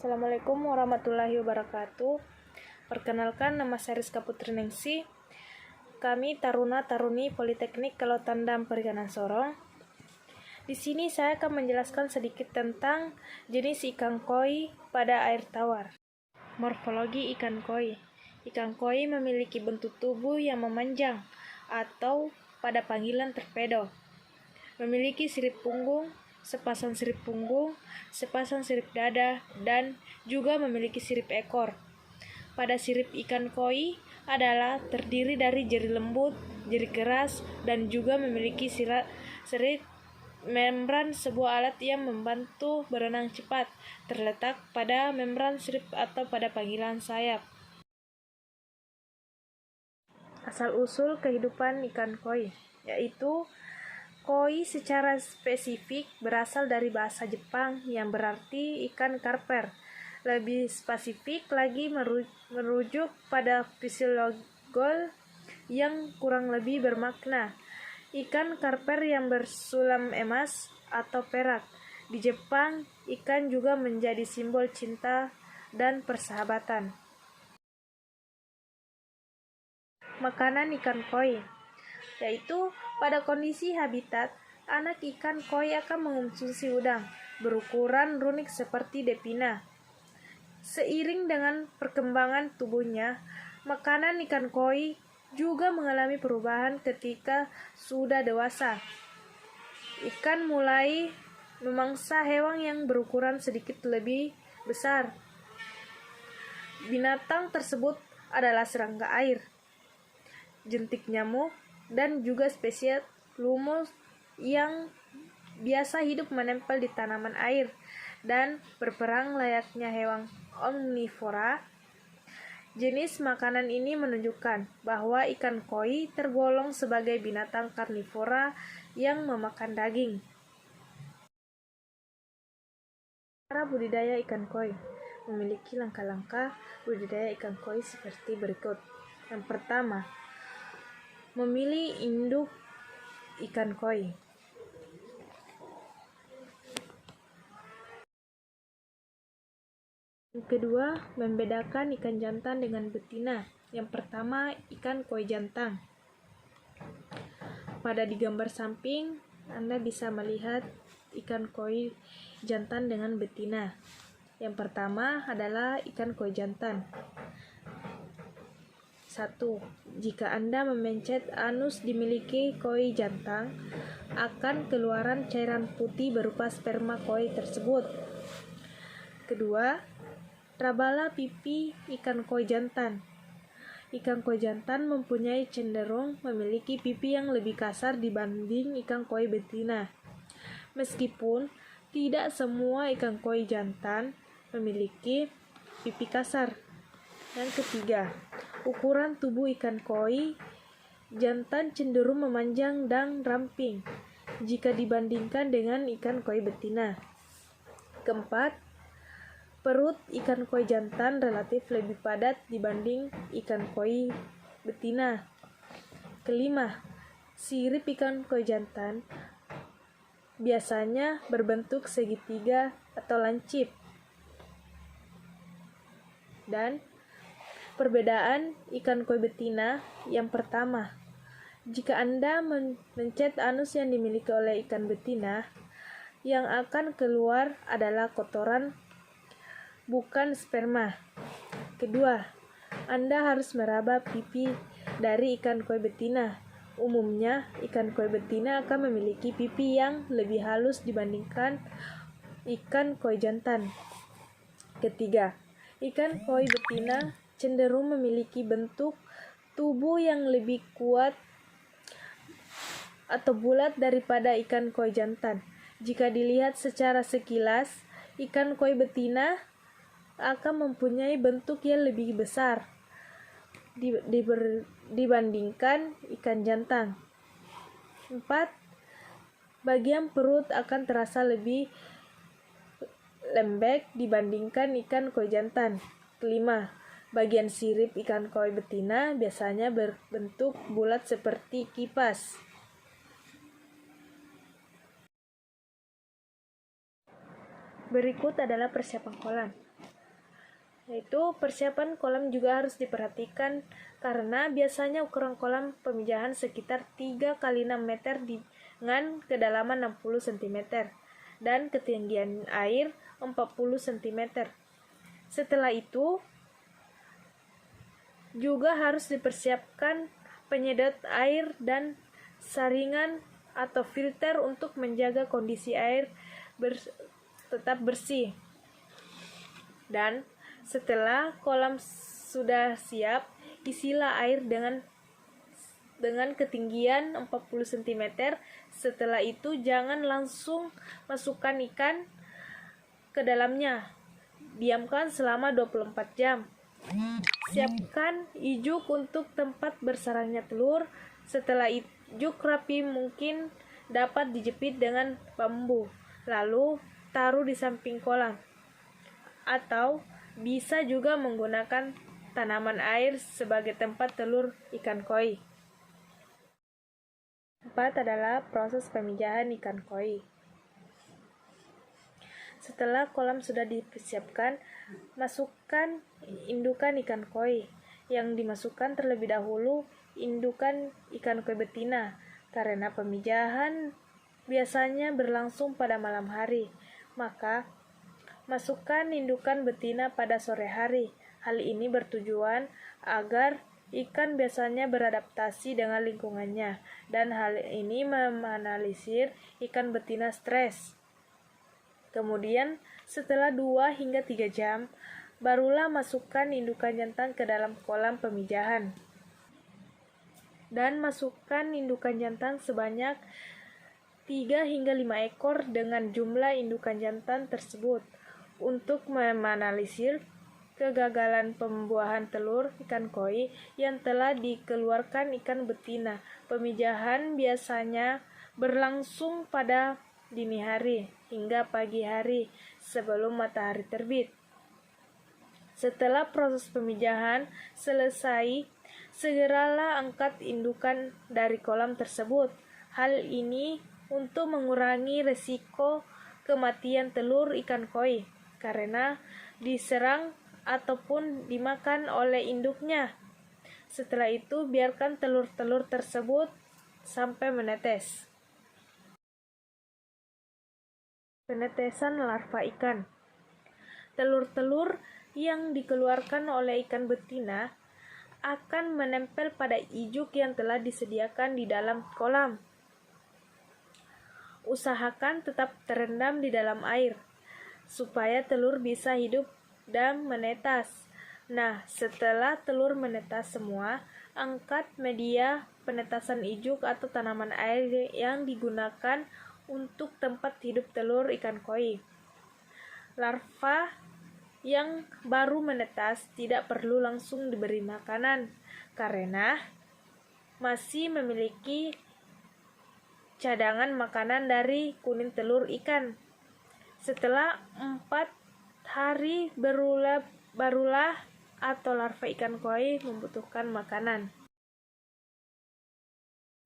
Assalamualaikum warahmatullahi wabarakatuh. Perkenalkan, nama saya Rizka Putri Ningsih. Kami Taruna-Taruni Politeknik Kelotandam Perikanan Sorong. Di sini saya akan menjelaskan sedikit tentang jenis ikan koi pada air tawar. Morfologi ikan koi. Ikan koi memiliki bentuk tubuh yang memanjang atau pada panggilan torpedo. Memiliki sirip punggung, sepasang sirip punggung, sepasang sirip dada, dan juga memiliki sirip ekor. Pada sirip ikan koi adalah terdiri dari jari lembut, jari keras, dan juga memiliki sirip membran, sebuah alat yang membantu berenang cepat, terletak pada membran sirip atau pada panggilan sayap. Asal-usul kehidupan ikan koi, yaitu koi secara spesifik berasal dari bahasa Jepang yang berarti ikan karper. Lebih spesifik lagi merujuk pada fisiologol yang kurang lebih bermakna ikan karper yang bersulam emas atau perak. Di Jepang, ikan juga menjadi simbol cinta dan persahabatan. Makanan ikan koi, yaitu pada kondisi habitat, anak ikan koi akan mengonsumsi udang berukuran runik seperti depina. Seiring dengan perkembangan tubuhnya, makanan ikan koi juga mengalami perubahan ketika sudah dewasa. Ikan mulai memangsa hewan yang berukuran sedikit lebih besar. Binatang tersebut adalah serangga air, jentik nyamuk, dan juga spesies lumut yang biasa hidup menempel di tanaman air dan berperang layaknya hewan omnivora. Jenis makanan ini menunjukkan bahwa ikan koi tergolong sebagai binatang karnivora yang memakan daging. Cara budidaya ikan koi. Memiliki langkah-langkah budidaya ikan koi seperti berikut. Yang pertama, memilih induk ikan koi. Yang kedua, membedakan ikan jantan dengan betina. Yang pertama, ikan koi jantan. Pada di gambar samping, Anda bisa melihat ikan koi jantan dengan betina. Yang pertama adalah ikan koi jantan. 1. Jika Anda memencet anus dimiliki koi jantan, akan keluaran cairan putih berupa sperma koi tersebut. Kedua, rabala pipi ikan koi jantan. Ikan koi jantan mempunyai cenderung memiliki pipi yang lebih kasar dibanding ikan koi betina. Meskipun tidak semua ikan koi jantan memiliki pipi kasar. Yang ketiga, ukuran tubuh ikan koi jantan cenderung memanjang dan ramping jika dibandingkan dengan ikan koi betina. Keempat, perut ikan koi jantan relatif lebih padat dibanding ikan koi betina. Kelima, sirip ikan koi jantan biasanya berbentuk segitiga atau lancip. Dan perbedaan ikan koi betina yang pertama, jika Anda mencet anus yang dimiliki oleh ikan betina, yang akan keluar adalah kotoran, bukan sperma. Kedua, Anda harus meraba pipi dari ikan koi betina. Umumnya, ikan koi betina akan memiliki pipi yang lebih halus dibandingkan ikan koi jantan. Ketiga, ikan koi betina cenderung memiliki bentuk tubuh yang lebih kuat atau bulat daripada ikan koi jantan. Jika dilihat secara sekilas, ikan koi betina akan mempunyai bentuk yang lebih besar dibandingkan ikan jantan. 4. Bagian perut akan terasa lebih lembek dibandingkan ikan koi jantan. Kelima, bagian sirip ikan koi betina biasanya berbentuk bulat seperti kipas. Berikut adalah persiapan kolam. Yaitu persiapan kolam juga harus diperhatikan karena biasanya ukuran kolam pemijahan sekitar 3 kali 6 meter dengan kedalaman 60 cm dan ketinggian air 40 cm. Setelah itu juga harus dipersiapkan penyedot air dan saringan atau filter untuk menjaga kondisi air tetap bersih. Dan setelah kolam sudah siap, isilah air dengan ketinggian 40 cm. Setelah itu jangan langsung masukkan ikan ke dalamnya. Diamkan selama 24 jam. Siapkan ijuk untuk tempat bersarangnya telur. Setelah ijuk rapi mungkin dapat dijepit dengan bambu. Lalu taruh di samping kolam. Atau bisa juga menggunakan tanaman air sebagai tempat telur ikan koi. 4 adalah proses pemijahan ikan koi. Setelah kolam sudah dipersiapkan, masukkan indukan ikan koi. Yang dimasukkan terlebih dahulu indukan ikan koi betina, karena pemijahan biasanya berlangsung pada malam hari. Maka, masukkan indukan betina pada sore hari. Hal ini bertujuan agar ikan biasanya beradaptasi dengan lingkungannya, dan hal ini meminimalisir ikan betina stres. Kemudian, setelah 2 hingga 3 jam, barulah masukkan indukan jantan ke dalam kolam pemijahan. Dan masukkan indukan jantan sebanyak 3 hingga 5 ekor dengan jumlah indukan jantan tersebut untuk meminimalisir kegagalan pembuahan telur ikan koi yang telah dikeluarkan ikan betina. Pemijahan biasanya berlangsung pada dini hari hingga pagi hari sebelum matahari terbit. Setelah proses pemijahan selesai, segeralah angkat indukan dari kolam tersebut. Hal ini untuk mengurangi resiko kematian telur ikan koi karena diserang ataupun dimakan oleh induknya. Setelah itu biarkan telur-telur tersebut sampai menetes. Penetesan larva ikan. Telur-telur yang dikeluarkan oleh ikan betina akan menempel pada ijuk yang telah disediakan di dalam kolam. Usahakan tetap terendam di dalam air supaya telur bisa hidup dan menetas. Nah, setelah telur menetas semua, angkat media penetasan ijuk atau tanaman air yang digunakan untuk tempat hidup telur ikan koi. Larva yang baru menetas tidak perlu langsung diberi makanan karena masih memiliki cadangan makanan dari kuning telur ikan. Setelah 4 hari barulah atau larva ikan koi membutuhkan makanan.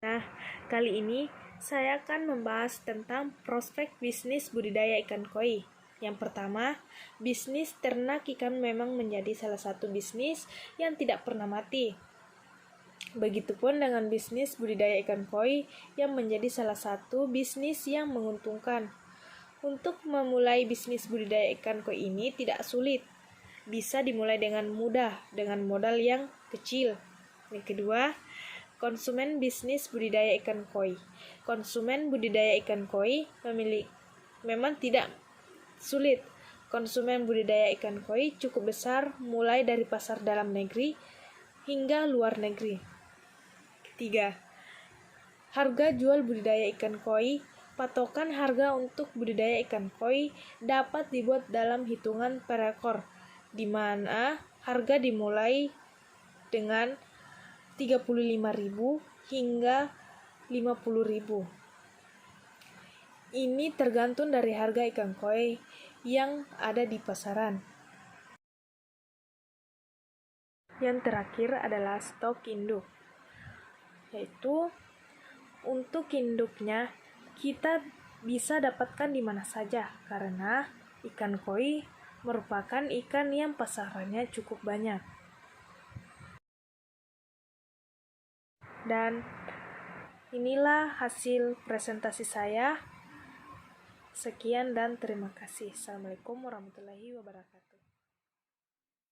Nah, kali ini saya akan membahas tentang prospek bisnis budidaya ikan koi. Yang pertama, bisnis ternak ikan memang menjadi salah satu bisnis yang tidak pernah mati. Begitupun dengan bisnis budidaya ikan koi yang menjadi salah satu bisnis yang menguntungkan. Untuk memulai bisnis budidaya ikan koi ini tidak sulit. Bisa dimulai dengan mudah dengan modal yang kecil. Yang kedua, konsumen bisnis budidaya ikan koi. Konsumen budidaya ikan koi memang tidak sulit. Konsumen budidaya ikan koi cukup besar mulai dari pasar dalam negeri hingga luar negeri. Ketiga, harga jual budidaya ikan koi. Patokan harga untuk budidaya ikan koi dapat dibuat dalam hitungan per ekor, di mana harga dimulai dengan 35.000 hingga 50.000. Ini tergantung dari harga ikan koi yang ada di pasaran. Yang terakhir adalah stok induk, yaitu untuk induknya kita bisa dapatkan di mana saja karena ikan koi merupakan ikan yang pasarannya cukup banyak. Dan inilah hasil presentasi saya. Sekian dan terima kasih. Assalamualaikum warahmatullahi wabarakatuh.